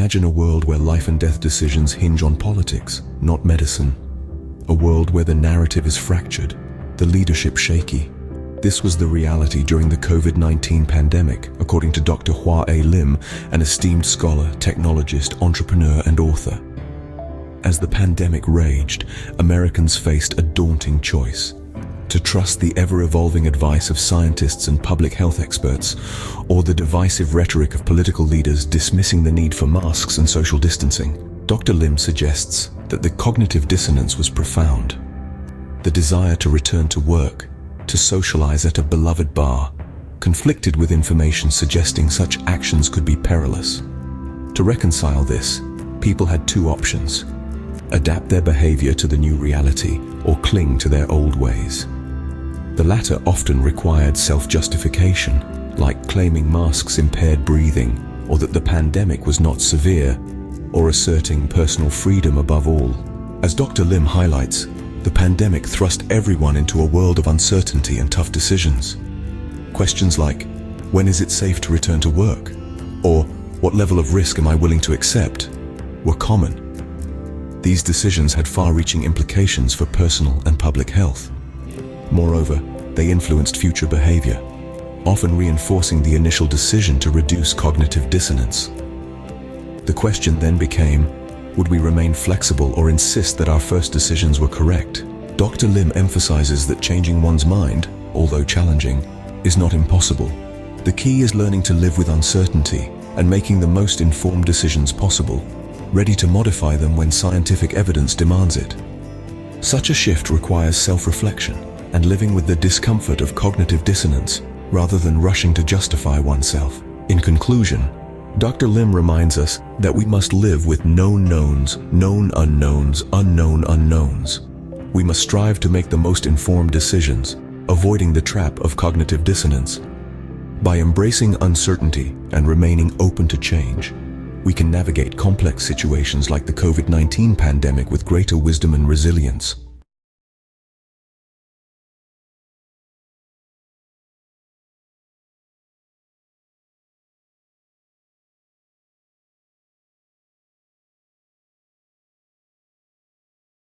Imagine a world where life and death decisions hinge on politics, not medicine. A world where the narrative is fractured, the leadership shaky. This was the reality during the COVID-19 pandemic, according to Dr. Hwa A, an esteemed scholar, technologist, entrepreneur, and author. As the pandemic raged, Americans faced a daunting choice: to trust the ever-evolving advice of scientists and public health experts, or the divisive rhetoric of political leaders dismissing the need for masks and social distancing. Dr. Lim suggests that the cognitive dissonance was profound. The desire to return to work, to socialize at a beloved bar, conflicted with information suggesting such actions could be perilous. To reconcile this, people had two options: adapt their behavior to the new reality or cling to their old ways. The latter often required self-justification, like claiming masks impaired breathing, or that the pandemic was not severe, or asserting personal freedom above all. As Dr. Lim highlights, the pandemic thrust everyone into a world of uncertainty and tough decisions. Questions like, when is it safe to return to work? Or, what level of risk am I willing to accept? Were common. These decisions had far-reaching implications for personal and public health. Moreover, they influenced future behavior, often reinforcing the initial decision to reduce cognitive dissonance. The question then became, would we remain flexible or insist that our first decisions were correct? Dr. Lim emphasizes that changing one's mind, although challenging, is not impossible. The key is learning to live with uncertainty and making the most informed decisions possible, ready to modify them when scientific evidence demands it. Such a shift requires self-reflection and living with the discomfort of cognitive dissonance rather than rushing to justify oneself. In conclusion, Dr. Lim reminds us that we must live with known knowns, known unknowns, unknown unknowns. We must strive to make the most informed decisions, avoiding the trap of cognitive dissonance. By embracing uncertainty and remaining open to change, we can navigate complex situations like the COVID-19 pandemic with greater wisdom and resilience.